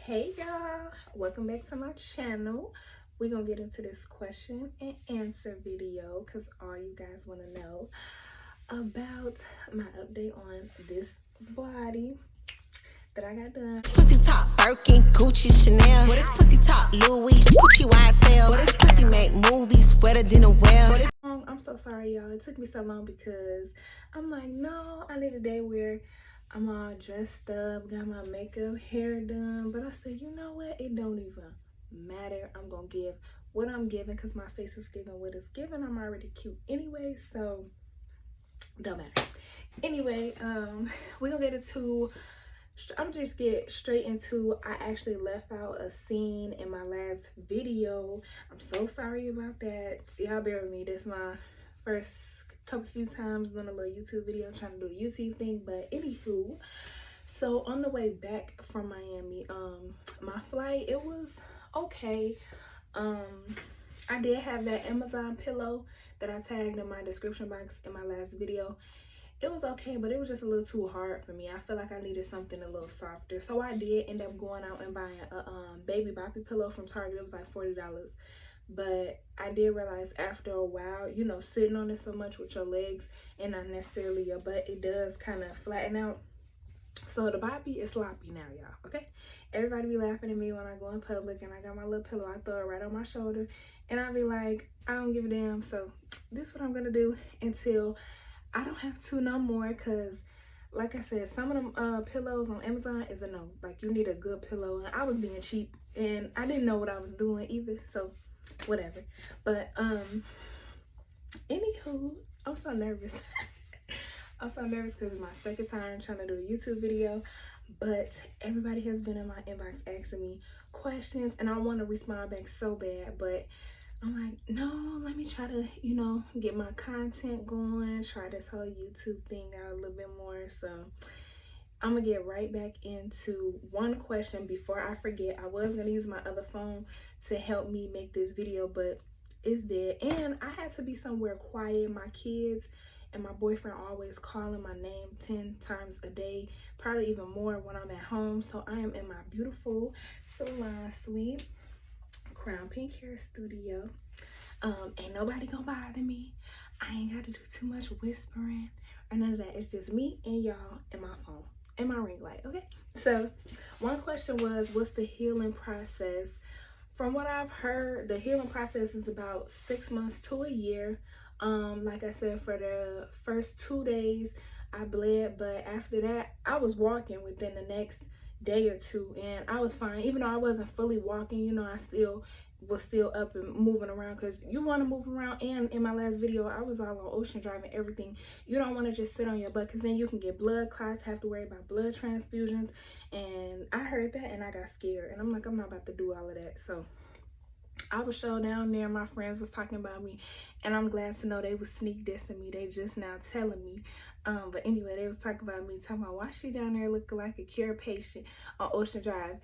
Hey y'all, welcome back to my channel. We're gonna get into this question and answer video because all you guys want to know about my update on this body that I got done. Pussy top Birkin, Gucci, Chanel. What is pussy top Louis, Gucci, YSL. What is pussy make movies wetter than a whale. I'm so sorry y'all, it took me so long because I'm like, no, I need a day where I'm all dressed up, got my makeup, hair done, but I said, you know what, it don't even matter. I'm gonna give what I'm giving because my face is giving what it's giving. I'm already cute anyway, so don't matter. Anyway, we're gonna get into, I'm just get straight into, I actually left out a scene in my last video. I'm so sorry about that. Y'all bear with me. This is my first few times doing a little YouTube video, trying to do the YouTube thing. But anywho, so on the way back from Miami, my flight, it was okay. I did have that Amazon pillow that I tagged in my description box in my last video. It was okay, but it was just a little too hard for me. I feel like I needed something a little softer. So I did end up going out and buying a baby boppy pillow from Target. It was like $40. But I did realize after a while, you know, sitting on it so much with your legs and not necessarily your butt, it does kind of flatten out. So the boppy is sloppy now, y'all, okay? Everybody be laughing at me when I go in public and I got my little pillow. I throw it right on my shoulder and I be like, I don't give a damn. So this is what I'm going to do until I don't have to no more, because like I said, some of them pillows on Amazon is a no. Like, you need a good pillow, and I was being cheap and I didn't know what I was doing either, so whatever. But anywho, I'm so nervous. I'm so nervous because it's my second time trying to do a YouTube video, but everybody has been in my inbox asking me questions and I want to respond back so bad, but I'm like, no, let me try to, you know, get my content going, try this whole YouTube thing out a little bit more. So I'm gonna get right back into one question before I forget. I was gonna use my other phone to help me make this video, but it's dead. And I had to be somewhere quiet. My kids and my boyfriend always calling my name 10 times a day, probably even more when I'm at home. So I am in my beautiful salon suite, Crown Pink Hair Studio. Ain't nobody gonna bother me. I ain't gotta do too much whispering or none of that. It's just me and y'all and my phone and my ring light, okay? So one question was, what's the healing process? From what I've heard, the healing process is about 6 months to a year. Like I said, for the first 2 days I bled, but after that I was walking within the next day or two and I was fine. Even though I wasn't fully walking, you know, I was still up and moving around, because you want to move around. And in my last video I was all on Ocean Drive and everything. You don't want to just sit on your butt, because then you can get blood clots, have to worry about blood transfusions. And I heard that and I got scared, and I'm like, I'm not about to do all of that. So I was show down there, my friends was talking about me, and I'm glad to know they was sneak dissing me. They just now telling me. But anyway, they was talking about me, talking about why she down there looking like a care patient on Ocean Drive.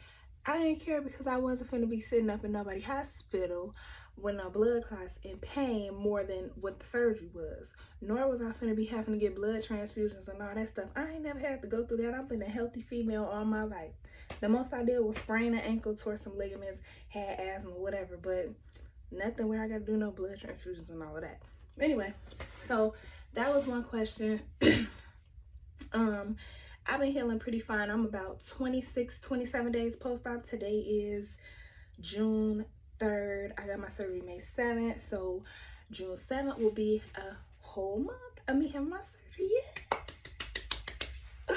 I didn't care, because I wasn't finna be sitting up in nobody's hospital with no blood clots in pain more than what the surgery was. Nor was I finna be having to get blood transfusions and all that stuff. I ain't never had to go through that. I've been a healthy female all my life. The most I did was sprain an ankle, tore some ligaments, had asthma, whatever, but nothing where I gotta do no blood transfusions and all of that. Anyway, so that was one question. I've been healing pretty fine. I'm about 27 days post-op. Today is June 3rd. I got my surgery May 7th. So June 7th will be a whole month of me having my surgery. Yeah.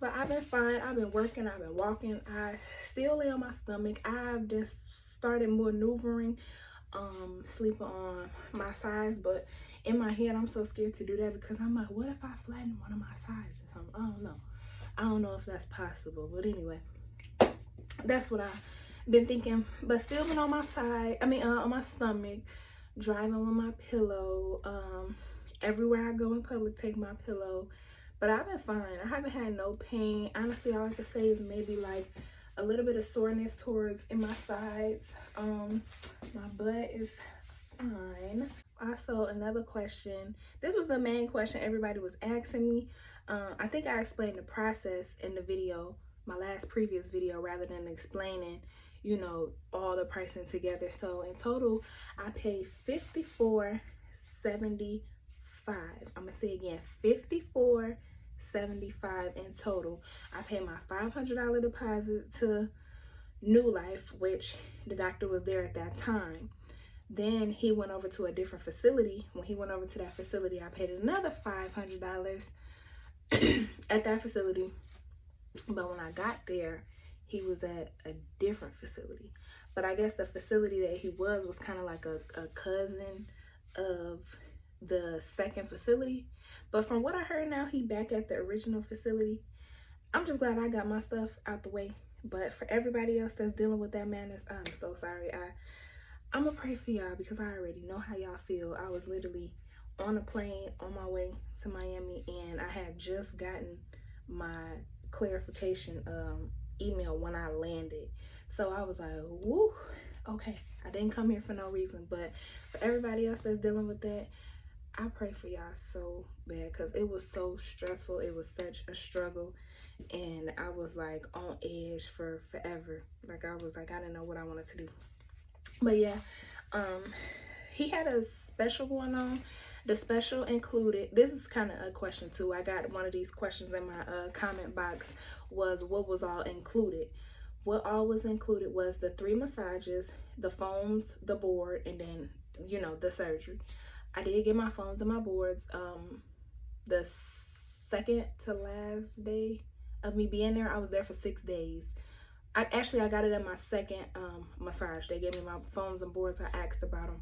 But I've been fine. I've been working. I've been walking. I still lay on my stomach. I've just started maneuvering, sleeping on my sides. But in my head, I'm so scared to do that, because I'm like, what if I flatten one of my sides or something? I don't know. I don't know if that's possible, but anyway, that's what I've been thinking. But still been on my side, on my stomach, driving with my pillow. Everywhere I go in public, take my pillow. But I've been fine. I haven't had no pain. Honestly, all I can say is maybe like a little bit of soreness towards in my sides. My butt is fine. Also, another question. This was the main question everybody was asking me. I think I explained the process in the video my last previous video rather than explaining, you know, all the pricing together. So in total, I paid $54.75. I'm gonna say again, $54.75 in total. I paid my $500 deposit to New Life, which the doctor was there at that time. Then he went over to a different facility. When he went over to that facility, I paid another $500 at that facility. But when I got there, he was at a different facility. But I guess the facility that he was kind of like a cousin of the second facility. But from what I heard now, he back at the original facility. I'm just glad I got my stuff out the way. But for everybody else that's dealing with that madness, I'm so sorry. I'm gonna pray for y'all because I already know how y'all feel. I was literally on a plane on my way to Miami, and I had just gotten my clarification email when I landed. So I was like, woo, okay, I didn't come here for no reason. But for everybody else that's dealing with that, I pray for y'all so bad because it was so stressful. It was such a struggle, and I was like on edge for forever. Like I was like, I didn't know what I wanted to do. But yeah, he had a special going on. The special included, this is kind of a question too. I got one of these questions in my comment box, was what was all included. What all was included was the 3 massages, the foams, the board, and then, you know, the surgery. I did get my foams and my boards the second to last day of me being there. I was there for 6 days. I got it in my second massage. They gave me my foams and boards. I asked about them.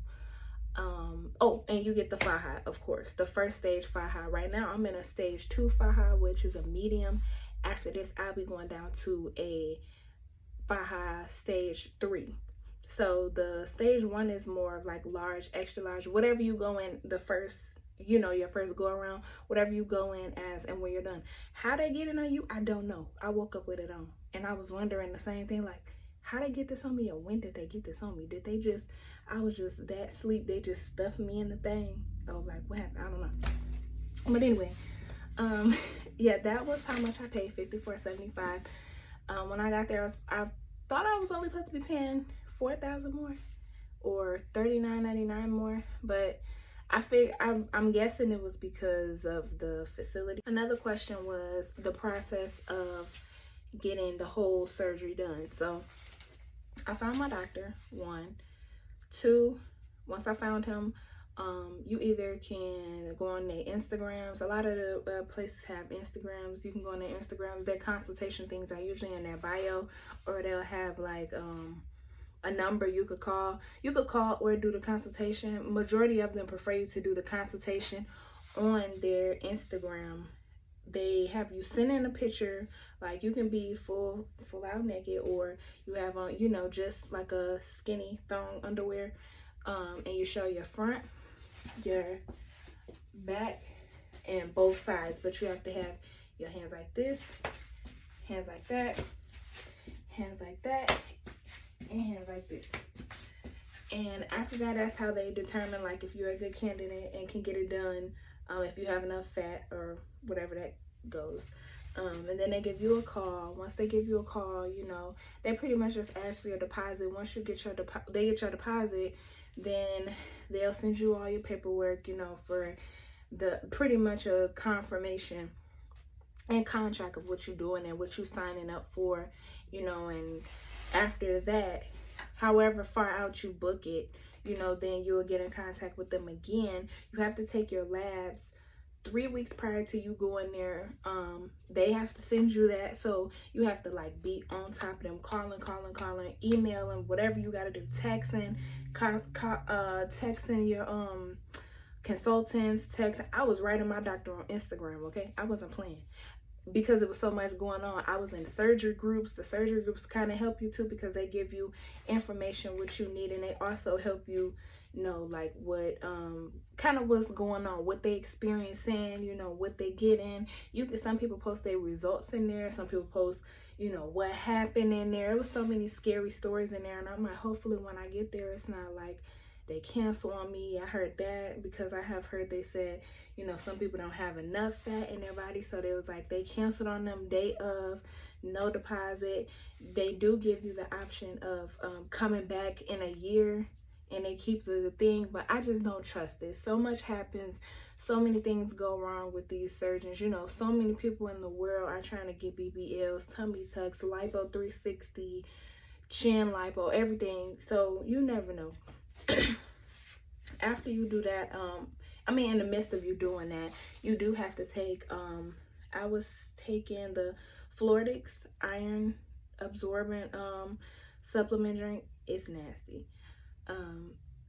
Oh, and you get the faja, of course, the first stage faja. Right now I'm in a stage 2 faja, which is a medium. After this, I'll be going down to a faja stage 3. So the stage 1 is more of like large, extra large, whatever you go in the first, you know, your first go around, whatever you go in as and when you're done. How they get it on you, I don't know. I woke up with it on, and I was wondering the same thing, like, how they get this on me, or when did they get this on me? Did they just, I was just that sleep, they just stuffed me in the thing? Oh, like, what happened? I don't know. But anyway, yeah, that was how much I paid, $54.75. When I got there, I thought I was only supposed to be paying $4,000 more or $39.99 more, but I'm guessing it was because of the facility. Another question was the process of getting the whole surgery done. So I found my doctor, 1. 2, once I found him, you either can go on their Instagrams. A lot of the places have Instagrams. You can go on their Instagrams. Their consultation things are usually in their bio, or they'll have like a number you could call. You could call or do the consultation. Majority of them prefer you to do the consultation on their Instagram. They have you send in a picture, like you can be full out naked, or you have on, you know, just like a skinny thong underwear, and you show your front, your back, and both sides. But you have to have your hands like this, hands like that, hands like that, and hands like this. And after that, that's how they determine like if you're a good candidate and can get it done, if you have enough fat or whatever that goes. And then they give you a call. Once they give you a call, you know, they pretty much just ask for your deposit. Once you get your deposit, then they'll send you all your paperwork, you know, for the pretty much a confirmation and contract of what you're doing and what you're signing up for, you know. And after that, however far out you book it, you know, then you'll get in contact with them again. You have to take your labs 3 weeks prior to you going there. They have to send you that, so you have to like be on top of them, calling, emailing, whatever you got to do, texting your consultants, texting. I was writing my doctor on Instagram, okay? I wasn't playing, because it was so much going on. I was in surgery groups. The surgery groups kind of help you too, because they give you information what you need, and they also help you know like what kind of what's going on, what they experiencing, you know, what they get in. Some people post their results in there, some people post, you know, what happened in there. It was so many scary stories in there, and I'm like, hopefully when I get there, it's not like they cancel on me. I heard that, because I have heard they said, you know, some people don't have enough fat in their body, so they was like they canceled on them day of no deposit. They do give you the option of coming back in a year, and they keep the thing, but I just don't trust it. So much happens, so many things go wrong with these surgeons. You know, so many people in the world are trying to get BBLs, tummy tucks, lipo 360, chin lipo, everything. So you never know. After you do that, I mean, in the midst of you doing that, you do have to take, I was taking the Floridix iron absorbent supplement drink. It's nasty.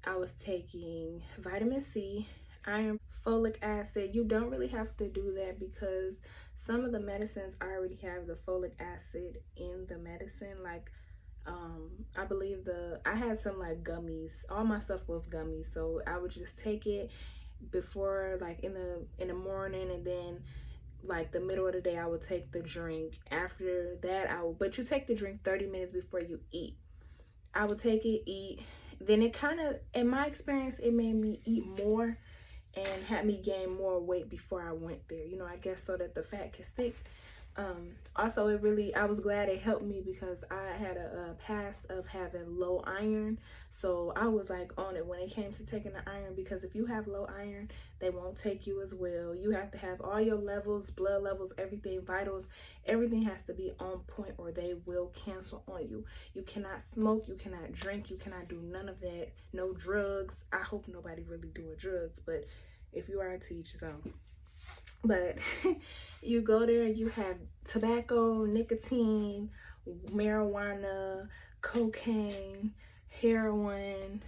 I was taking vitamin C, iron, folic acid. You don't really have to do that because some of the medicines already have the folic acid in the medicine. Like, I believe I had some like gummies. All my stuff was gummies, so I would just take it before, like in the morning, and then like the middle of the day I would take the drink. After that but you take the drink 30 minutes before you eat. I would take it, eat, then it kind of, in my experience, it made me eat more and had me gain more weight before I went there, you know, I guess so that the fat can stick. Also, I was glad it helped me because I had a past of having low iron, so I was like on it when it came to taking the iron, because if you have low iron, they won't take you as well. You have to have all your levels, blood levels, everything, vitals, everything has to be on point or they will cancel on you. You cannot smoke, you cannot drink, you cannot do none of that. No drugs. I hope nobody really doing drugs, but if you are, to each his own. But you go there, you have tobacco, nicotine, marijuana, cocaine, heroin,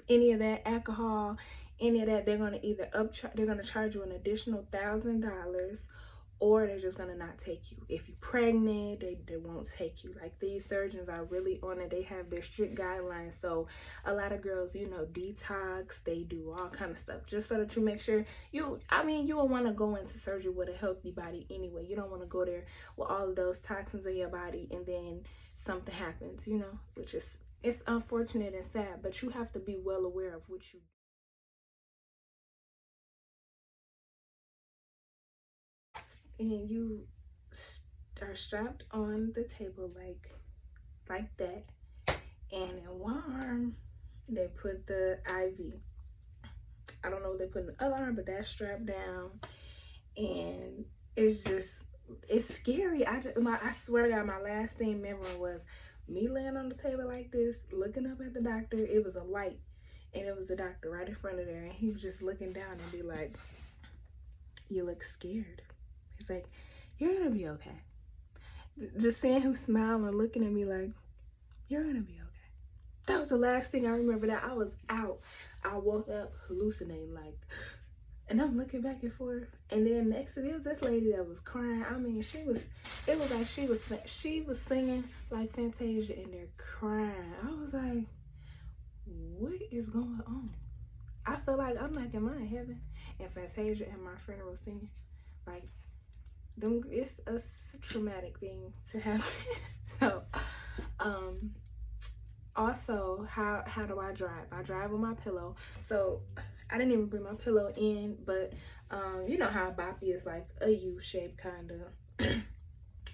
any of that, alcohol, any of that. They're gonna either they're gonna charge you an additional $1,000, or they're just gonna not take you. If you're pregnant, they won't take you. Like, these surgeons are really on it. They have their strict guidelines. So a lot of girls, you know, detox, they do all kind of stuff just so that you make sure you will want to go into surgery with a healthy body anyway. You don't want to go there with all of those toxins in your body and then something happens, you know, which is, it's unfortunate and sad, but you have to be well aware of what you do. And you are strapped on the table like that, and in one arm they put the IV. I don't know what they put in the other arm, but that's strapped down, and it's scary. I swear to God, my last thing memory was me laying on the table like this, looking up at the doctor. It was a light, and it was the doctor right in front of there, and he was just looking down and be like, "You look scared." He's like, "You're gonna be okay." Just seeing him smile and looking at me like, "You're gonna be okay." That was the last thing I remember. That I was out. I woke up hallucinating, like, and I'm looking back and forth. And then next to me was this lady that was crying. I mean, it was like she was singing like Fantasia and they're crying. I was like, what is going on? I feel like I'm like, am I in heaven? And Fantasia and my funeral singing. Like, it's a traumatic thing to happen. So, also, how do I drive? I drive with my pillow. So I didn't even bring my pillow in, but you know how boppy is like a U shape kind of.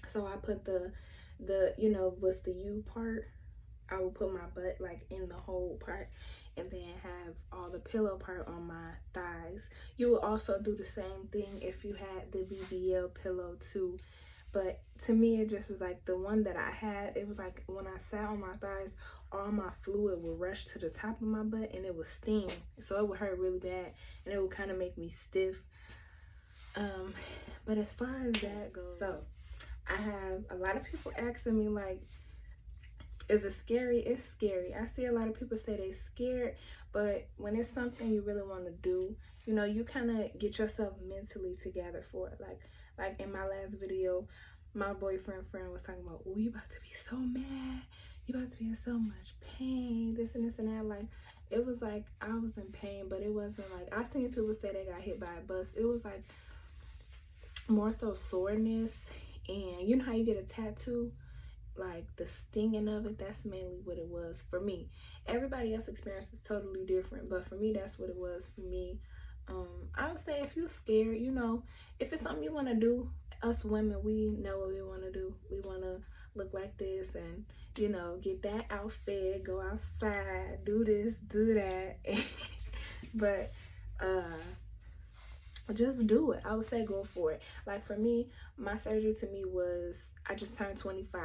So I put the you know, what's the U part? I will put my butt like in the whole part, and then have all the pillow part on my thighs. You will also do the same thing if you had the BBL pillow too. But to me, it just was like the one that I had, it was like when I sat on my thighs, all my fluid would rush to the top of my butt and it would sting. So it would hurt really bad and it would kind of make me stiff. But as far as that goes, so I have a lot of people asking me like, is it scary? It's scary. I see a lot of people say they're scared, but when it's something you really want to do, you know, you kind of get yourself mentally together for it. Like in my last video, my boyfriend friend was talking about, oh, you about to be so mad. You about to be in so much pain, this and this and that. Like, it was like I was in pain, but it wasn't like, I seen people say they got hit by a bus. It was like more so soreness. And you know how you get a tattoo? Like the stinging of it, that's mainly what it was for me. Everybody else's experience is totally different, but for me, that's what it was for me. I would say if you're scared, you know, if it's something you want to do, us women, we know what we want to do. We want to look like this and, you know, get that outfit, go outside, do this, do that. But just do it. I would say go for it. Like for me, my surgery to me was, I just turned 25.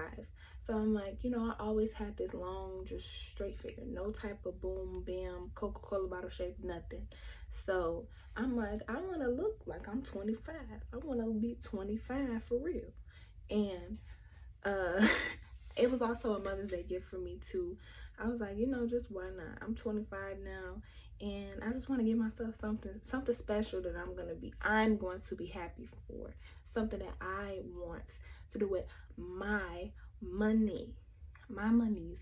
So I'm like, you know, I always had this long, just straight figure. No type of boom, bam, Coca-Cola bottle shape, nothing. So I'm like, I want to look like I'm 25. I want to be 25 for real. And it was also a Mother's Day gift for me too. I was like, you know, just why not? I'm 25 now, and I just want to give myself something special that I'm going to be happy for. Something that I want to do with my money. My monies.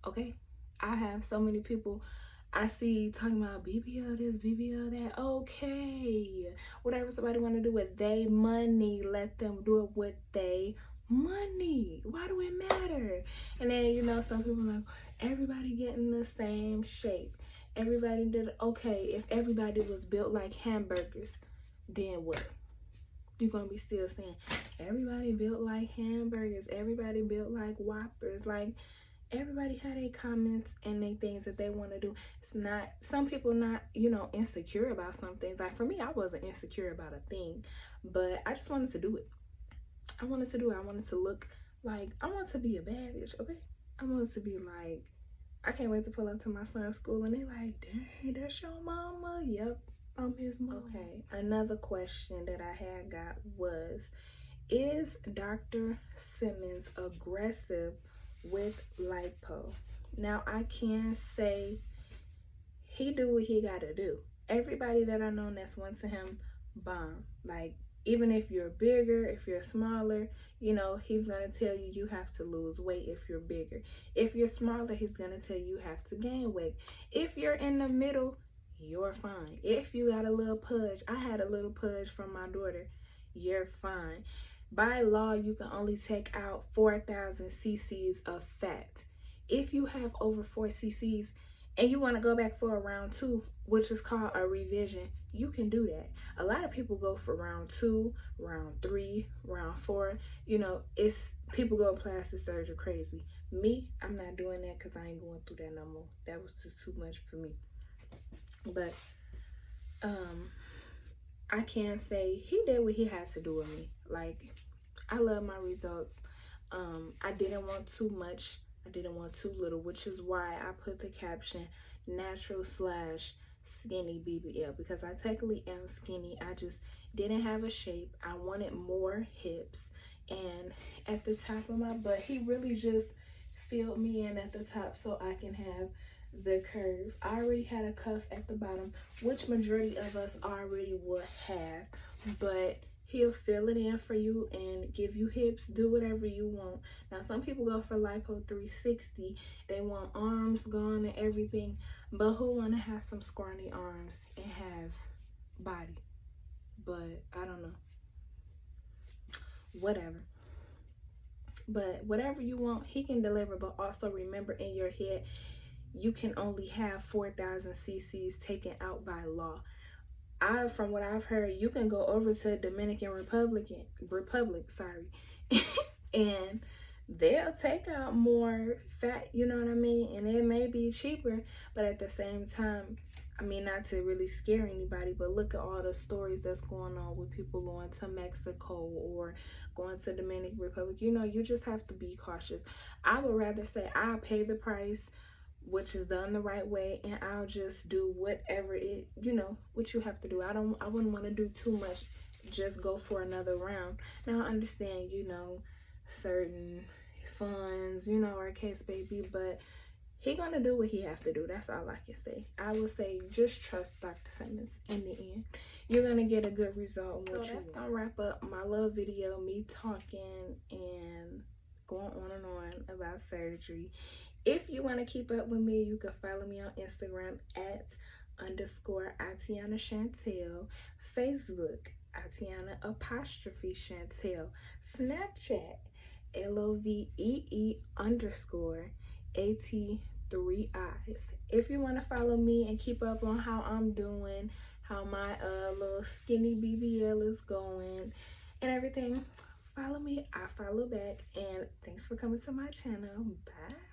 Okay? I have so many people I see talking about BBL this, BBL that. Okay. Whatever somebody want to do with they money, let them do it with they money. Why do it matter? And then, you know, some people are like, everybody getting the same shape. Everybody did. Okay, if everybody was built like hamburgers, then what? You're gonna be still saying everybody built like hamburgers, everybody built like Whoppers. Like, everybody had their comments and their things that they want to do. It's not, some people not, you know, insecure about some things. Like for me, I wasn't insecure about a thing, but I just wanted to do it. I wanted to do it. I wanted to look like, I want to be a bad bitch, okay? I wanted to be like, I can't wait to pull up to my son's school and they like, dang, that's your mama? Yep, I'm his mom. Okay, another question that I had got was, is Dr. Simmons aggressive with lipo? Now I can say he do what he gotta do. Everybody that I know that's went to him, bomb. Like, even if you're bigger, if you're smaller, you know, he's gonna tell you you have to lose weight if you're bigger. If you're smaller, he's gonna tell you have to gain weight. If you're in the middle, you're fine. If you got a little pudge, I had a little pudge from my daughter, you're fine. By law, you can only take out 4,000 cc's of fat. If you have over 4 cc's and you want to go back for a round 2, which is called a revision, you can do that. A lot of people go for round 2, round 3, round 4. You know, it's people go plastic surgery crazy. Me, I'm not doing that because I ain't going through that no more. That was just too much for me. But I can say he did what he had to do with me. Like, I love my results. I didn't want too much. I didn't want too little, which is why I put the caption natural/skinny BBL, because I technically am skinny. I just didn't have a shape. I wanted more hips, and at the top of my butt, he really just filled me in at the top so I can have the curve. I already had a cuff at the bottom, which majority of us already would have, but he'll fill it in for you and give you hips, do whatever you want. Now, some people go for Lipo 360. They want arms gone and everything, but who want to have some scrawny arms and have body? But I don't know. Whatever. But whatever you want, he can deliver. But also remember, in your head, you can only have 4,000 cc's taken out by law. From what I've heard, you can go over to Dominican Republic, and they'll take out more fat, you know what I mean? And it may be cheaper, but at the same time, I mean, not to really scare anybody, but look at all the stories that's going on with people going to Mexico or going to Dominican Republic. You know, you just have to be cautious. I would rather say I'll pay the price, which is done the right way, and I'll just do whatever it, you know, what you have to do. I wouldn't want to do too much, just go for another round. Now I understand, you know, certain funds, you know, our case baby, but he gonna do what he have to do. That's all I can say. I would say just trust Dr. Simmons. In the end, you're gonna get a good result. So that's gonna wrap up my little video, me talking and going on and on about surgery. If you want to keep up with me, you can follow me on Instagram at _Atiana'Chantell, Facebook Atiana'_Chantell, Snapchat LOVEE_AT3eyes. If you want to follow me and keep up on how I'm doing, how my little skinny BBL is going, and everything, follow me, I follow back, and thanks for coming to my channel. Bye.